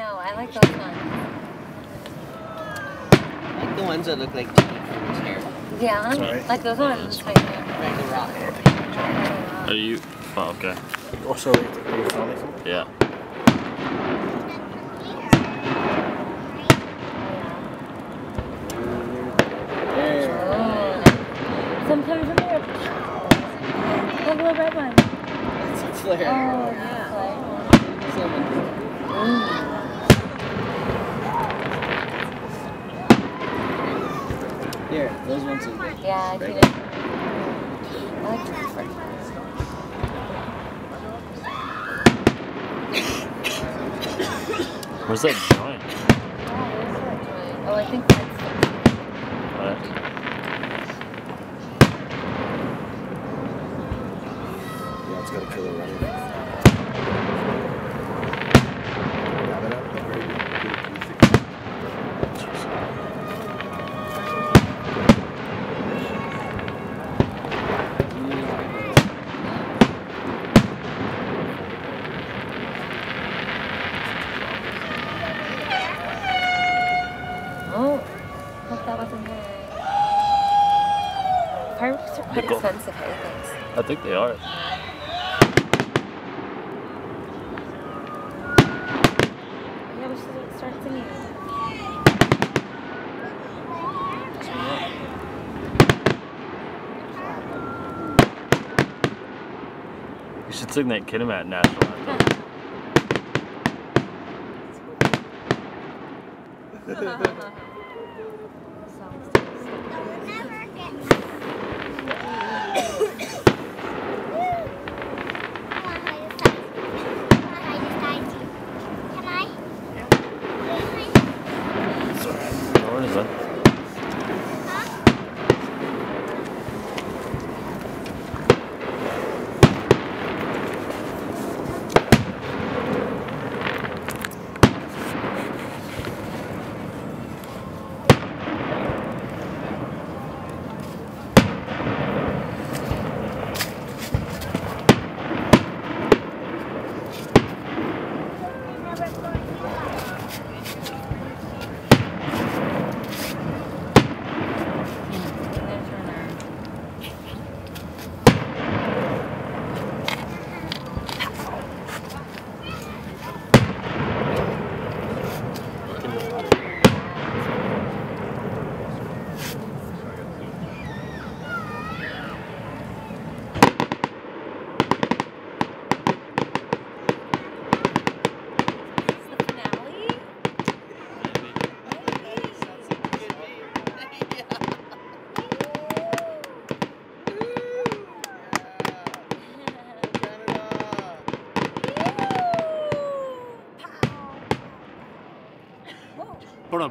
know. I like those ones. I like the ones that look like teeth from his hair. Yeah, Sorry. like those ones right there. Like the rock. Are you? Oh, okay. Also, are you filming? Yeah. Sometimes I'm there. Look at the red one. It's a flare. Oh, yeah. Here, those ones are good. Yeah, I think Regular. I like the first one. Where's that joint? Oh, I think that's What? Yeah, it's got a killer running. Have it up. Oh, hope that wasn't good. Fireworks are quite Nickel. expensive, I think. I think they are. Yeah, we should start singing. You should sing that Kitimat national anthem. Where is it?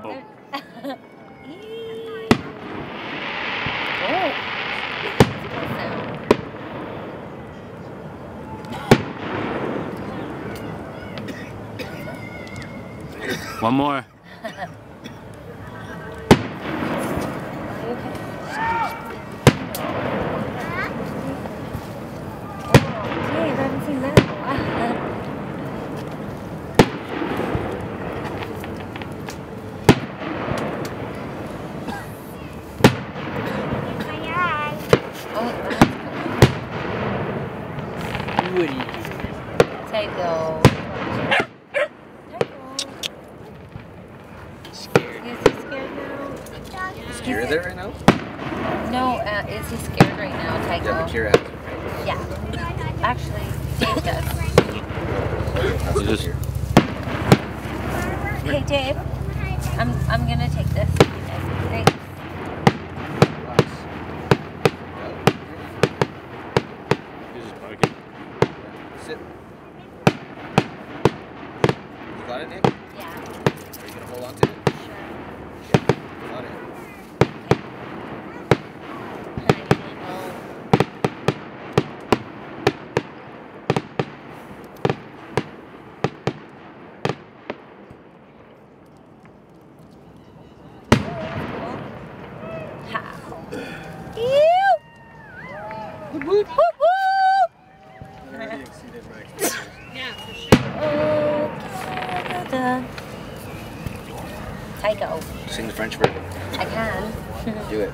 Boom. One more. Woody. Tycho. Scared. Is he scared now? You're there right now? No, is he scared right now, Tycho? Yeah, but Kira has it, right? Yeah. Actually, Dave does. You just- Hey, Dave. I'm gonna take this. Thanks. You're just barking. Sit. You got it, Nick? Yeah. Are you gonna hold on to it? Sure. Got it. Whoop, whoop, whoop. You already exceeded my expectations. Oh, Canada. Tycho. Sing the French version. I can. Do it.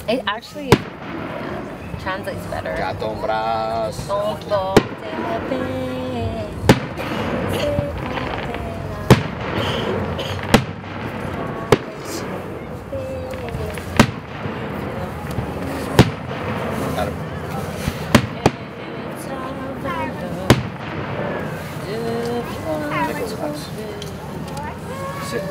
It actually translates better. Gatombras. Don't porte la paix, c'est Got it. Nicholas. Sit.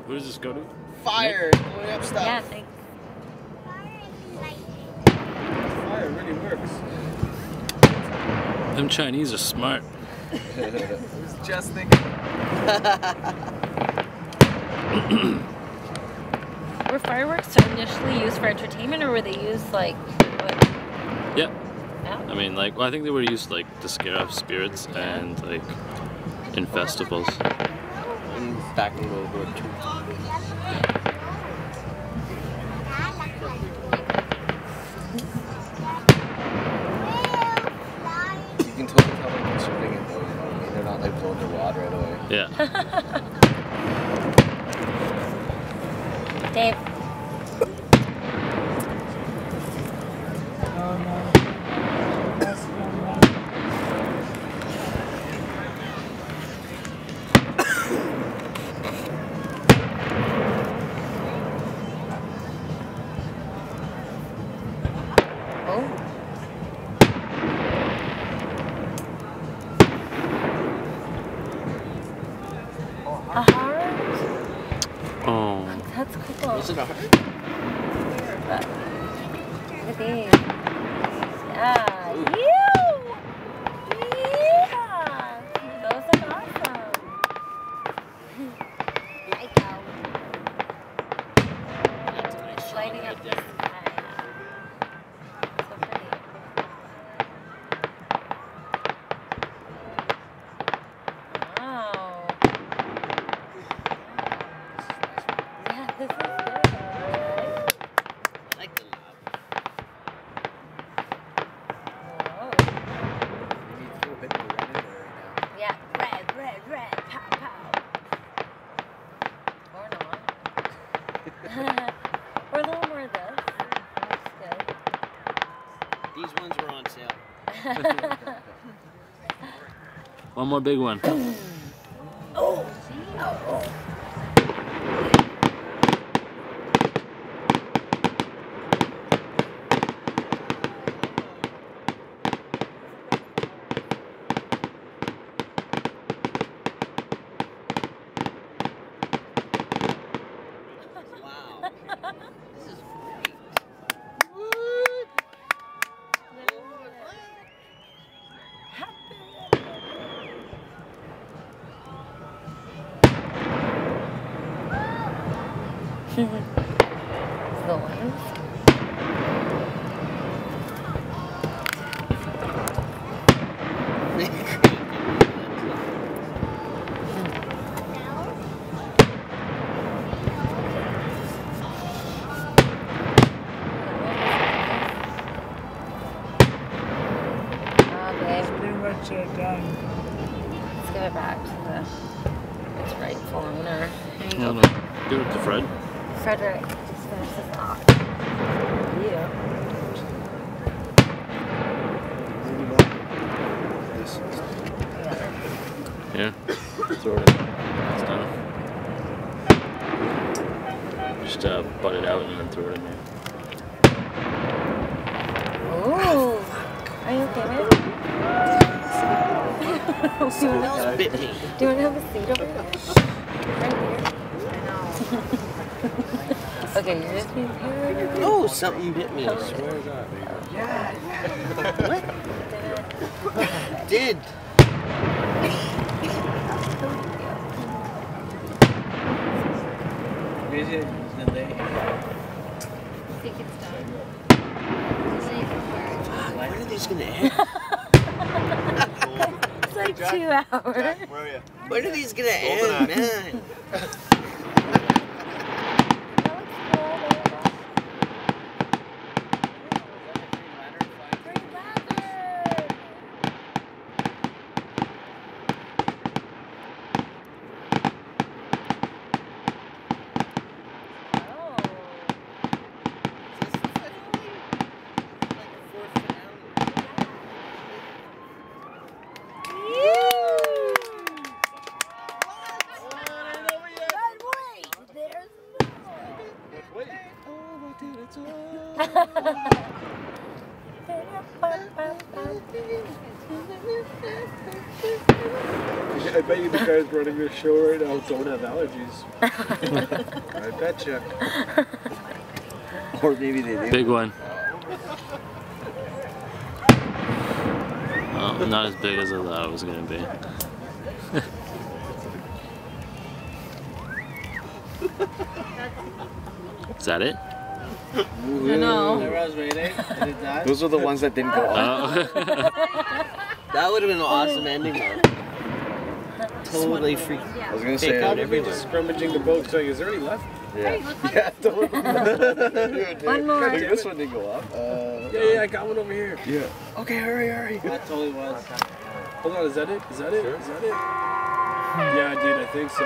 Where does this go to? Fire. Blowing up stuff. Yeah, thanks. Fire really works. Them Chinese are smart. I was just thinking. Were fireworks initially used for entertainment, or were they used like? What? Yeah. Yeah. I mean, like, well, I think they were used like to scare off spirits and like in festivals. Back in World War II. You can totally tell they're conserving it though, you know what I mean? They're not like blowing the wad right away. Yeah. Dave. A heart? Oh. That's cool. Was it a heart? But look at these. Yeah. You! Yeah! Those are awesome. Psycho. It's lighting up the sky. So pretty. Wow. Yeah, this is good. I like the lab. Whoa. We need to throw a bit of red in there right now. Yeah, red, pow, pow. Or not. Or a little more of this. That's These ones were on sale. good. One more big one. Oh. Wow. This is The ones. Pretty much done. Let's give it back to its rightful owner. Here you Hold go. on. Give it to Fred. Frederick, just finish this off. You. This. Here. Throw it in. It's done. Just butt it out and then throw it in there. Ooh. Are you okay, babe? Someone else bit me. Do you want to have a seat over here? Right here. Okay, you're just being paranoid. Oh, something bit me. I swear to God. What? It did. Think it's done. these gonna end? It's like 2 hours. Where are you? When are these gonna end, man? I bet you the guys running this show right now don't have allergies. I bet you. Or maybe they do. Big one. Oh, not as big as I thought it was gonna be. Is that it? I know. Those are the ones that didn't go off. Oh. That would have been an awesome ending, though. Totally freak. I was gonna Take say, out Probably just scrummaging the boat. So is there any left? yeah. Yeah, totally. One more. Like, this one didn't go off. Yeah, I got one over here. Yeah. Okay, hurry. That totally was. Hold on, is that it? Is that it? Is that it? Yeah, dude, I think so.